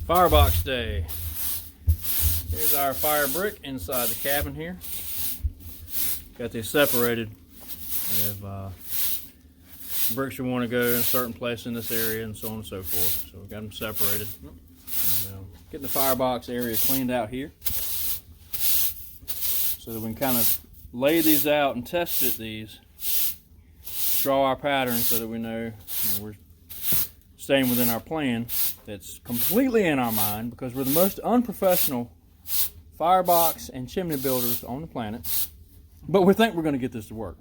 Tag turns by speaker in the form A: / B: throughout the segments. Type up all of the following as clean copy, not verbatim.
A: Firebox day. Here's our fire brick inside the cabin here. Got these separated. We have bricks we want to go in a certain place in this area and so on and so forth. So we've got them separated. And, getting the firebox area cleaned out here so that we can kind of lay these out and test fit these. Draw our pattern so that we know, we're staying within our plan that's completely in our mind, because we're the most unprofessional firebox and chimney builders on the planet, but we think we're going to get this to work.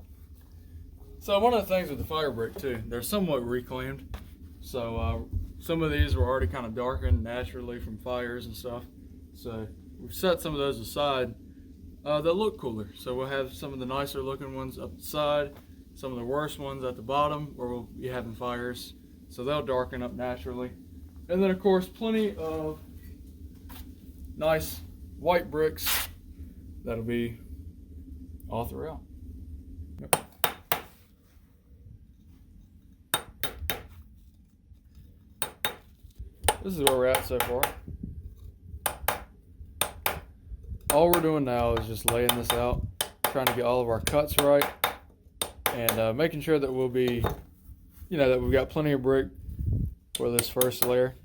B: So one of the things with the fire brick too, they're somewhat reclaimed. So some of these were already kind of darkened naturally from fires and stuff. So we've set some of those aside that look cooler. So we'll have some of the nicer looking ones up the side, some of the worst ones at the bottom where we'll be having fires. So they'll darken up naturally. And then of course plenty of nice white bricks that'll be all throughout. Yep. This is where we're at so far. All we're doing now is just laying this out, trying to get all of our cuts right, and making sure that we'll be, that we've got plenty of brick for this first layer.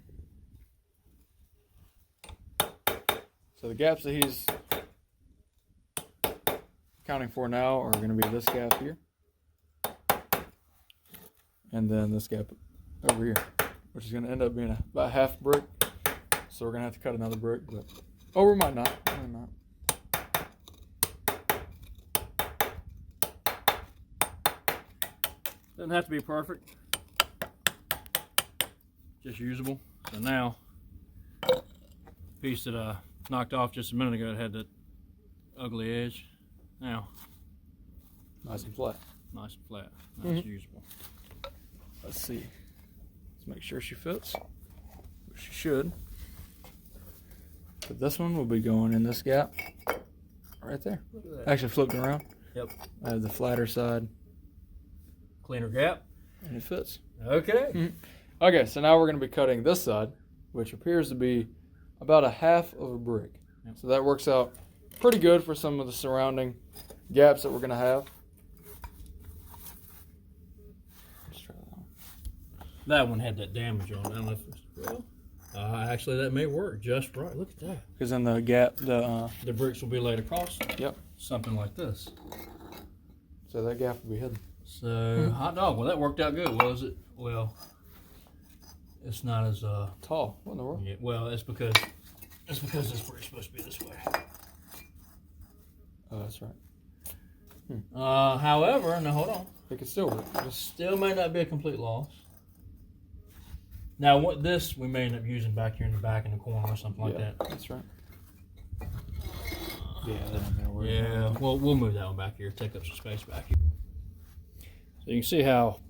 B: So the gaps that he's accounting for now are going to be this gap here, and then this gap over here, which is going to end up being about half brick. So we're going to have to cut another brick, but we might not.
A: Doesn't have to be perfect, just usable. So now, the piece that I knocked off just a minute ago, it had that ugly edge. Now,
B: Nice and flat.
A: Nice and flat, nice, usable.
B: Let's see. Let's make sure she fits. She should. But this one will be going in this gap right there. Actually flipped it around.
A: Yep.
B: I have the flatter side.
A: Cleaner gap.
B: And it fits.
A: Okay.
B: Okay, so now we're going to be cutting this side, which appears to be about a half of a brick.
A: Yep.
B: So that works out pretty good for some of the surrounding gaps that we're going to have. Let's try that one.
A: That one had that damage on it. I don't know if it's, actually that may work just right. Look at that.
B: Because then the gap,
A: the bricks will be laid across.
B: Yep.
A: Something like this.
B: So that gap will be hidden.
A: So, hot dog. Well, that worked out good, was it? Well, it's not as
B: tall. What in the world?
A: Yeah, well, it's because this brick's supposed to be this way.
B: Oh, that's right.
A: However, now hold on.
B: It could still work.
A: Still may not be a complete loss. Now, what this we may end up using back here in the back in the corner or something like that.
B: That's right. Yeah, that ain't gonna work.
A: Yeah, we'll move that one back here. Take up some space back here. So you can see how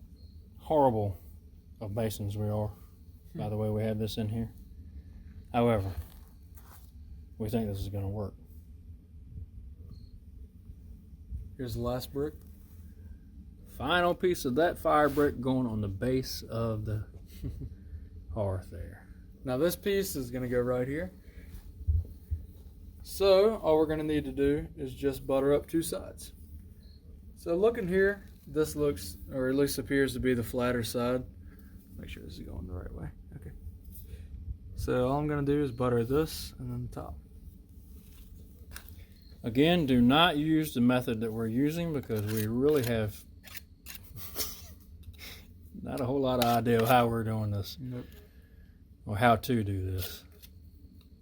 A: horrible of masons we are by the way we have this in here. However, we think this is going to work.
B: Here's the last brick.
A: Final piece of that fire brick going on the base of the hearth there.
B: Now this piece is going to go right here. So all we're going to need to do is just butter up two sides. So looking here, this looks, or at least appears to be the flatter side. Make sure this is going the right way. Okay. So all I'm going to do is butter this and then the top.
A: Again, do not use the method that we're using because we really have not a whole lot of idea of how we're doing this.
B: Nope.
A: Or how to do this.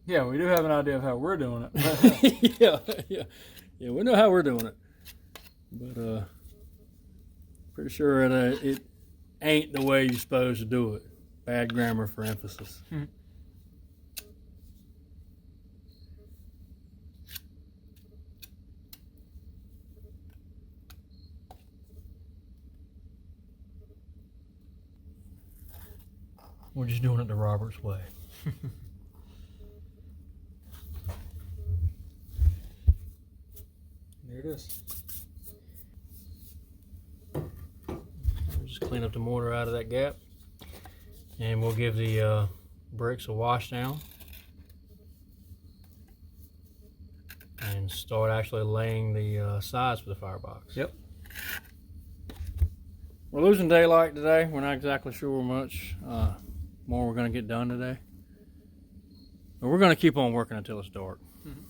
B: Yeah, we do have an idea of how we're doing it.
A: yeah, we know how we're doing it. But pretty sure it ain't the way you're supposed to do it. Bad grammar for emphasis. We're just doing it the Roberts way.
B: There it is.
A: We'll just clean up the mortar out of that gap. And we'll give the bricks a wash down start actually laying the sides for the firebox.
B: Yep.
A: We're losing daylight today. We're not exactly sure much more we're going to get done today. But we're going to keep on working until it's dark.
B: Mm-hmm.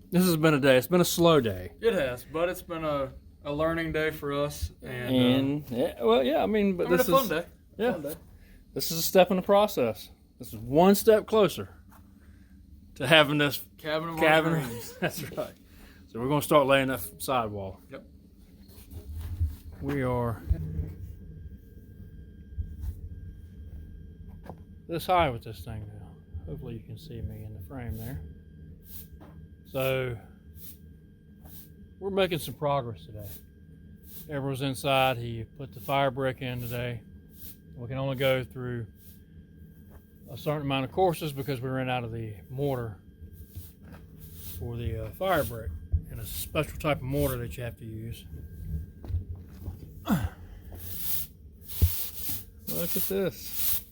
A: This has been a day. It's been a slow day.
B: It has, but it's been a learning day for us.
A: And yeah, well, yeah, I mean, but this
B: a fun
A: is
B: day.
A: Yeah,
B: Fun day.
A: This is a step in the process. This is one step closer to having this
B: Cabin of our
A: cabin.
B: dreams.
A: That's right. So we're going to start laying that sidewall.
B: Yep.
A: We are this high with this thing now. Hopefully you can see me in the frame there. So we're making some progress today. Everyone's inside. He put the fire brick in today. We can only go through a certain amount of courses because we ran out of the mortar for the fire brick, and a special type of mortar that you have to use. Look at this.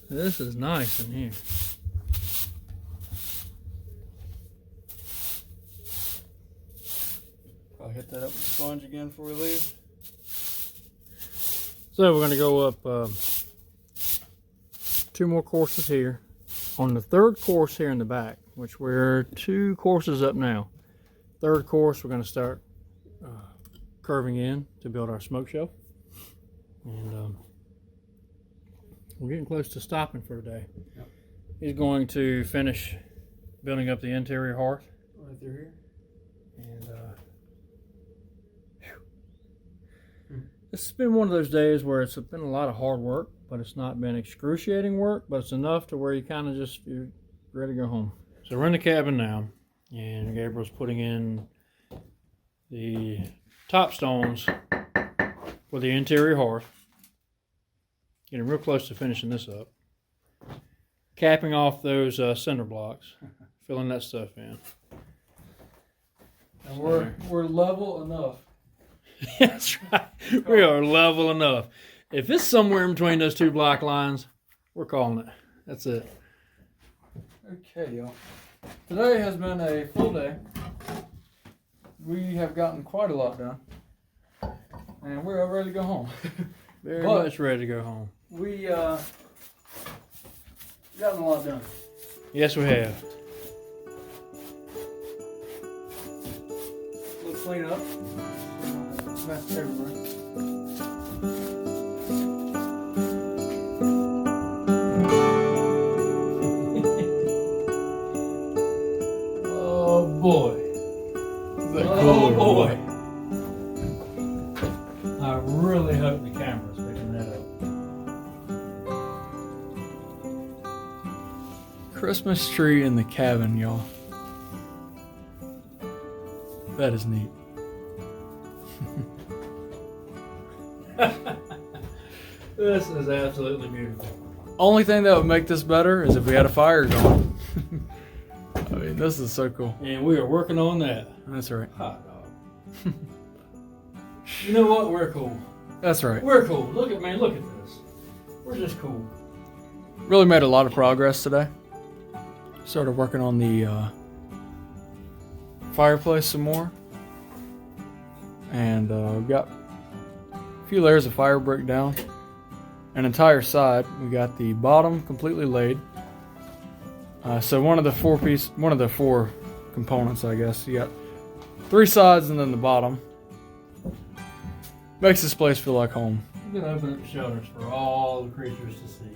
A: This is nice in here.
B: I'll hit that up with the sponge again before we leave.
A: So we're going to go up 2 more courses here. On the 3rd course here in the back, which we're 2 courses up now. 3rd course, we're going to start curving in to build our smoke shelf. And we're getting close to stopping for today.
B: Yep. He's
A: He's going to finish building up the interior hearth.
B: right through here.
A: And it's been one of those days where it's been a lot of hard work, but it's not been excruciating work, but it's enough to where you kind of just, you're ready to go home. So we're in the cabin now, and Gabriel's putting in the top stones for the interior hearth. Getting real close to finishing this up. Capping off those cinder blocks, filling that stuff in.
B: And we're level enough.
A: That's right. We are level enough. If it's somewhere in between those 2 black lines, we're calling it. That's it.
B: Okay, y'all. Today has been a full day. We have gotten quite a lot done. And we're ready to go home.
A: Very
B: But
A: much ready to go home.
B: we gotten a lot done.
A: Yes, we have.
B: Let's clean up. Mess everywhere.
A: Oh boy.
B: Oh boy.
A: I really hope the camera's picking that up.
B: Christmas tree in the cabin, y'all. That is neat.
A: This is absolutely beautiful.
B: Only thing that would make this better is if we had a fire going. I mean, this is so cool.
A: And we are working on that.
B: That's right.
A: Hot dog. You know what? We're cool.
B: That's right.
A: We're cool. Look at look at this. We're just cool.
B: Really made a lot of progress today. Started working on the fireplace some more. And we've got a few layers of fire brick down. An entire side. We got the bottom completely laid. So one of the 4 components, I guess. You got 3 sides and then the bottom. Makes this place feel like home.
A: We're going to open up the shutters for all the creatures to see.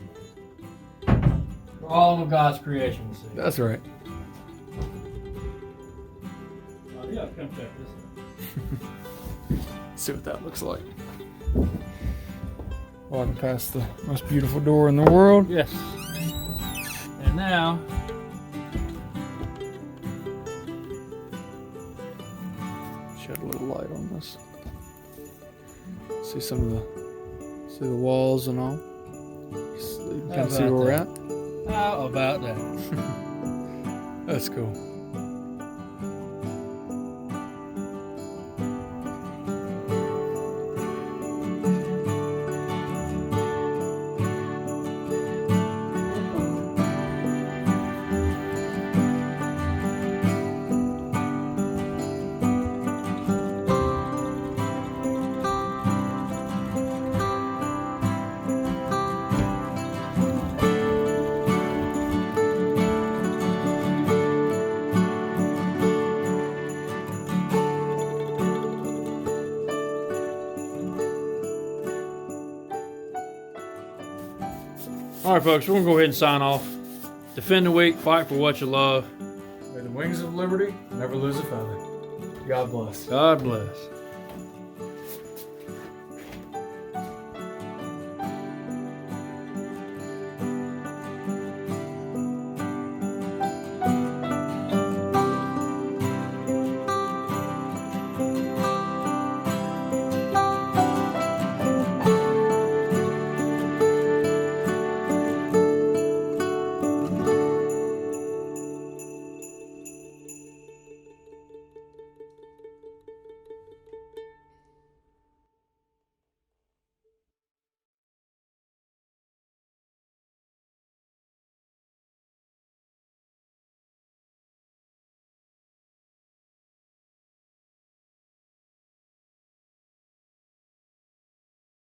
A: For all of God's creation to see.
B: That's right.
A: Yeah, come check this out.
B: See what that looks like. Walking past the most beautiful door in the world.
A: Yes. And now,
B: shed a little light on this. See some of the walls and all. So you can see where we're at.
A: how about that?
B: That's cool.
A: All right, folks, we're gonna go ahead and sign off. Defend the weak, fight for what you love.
B: May the wings of liberty never lose a feather. God bless.
A: God bless.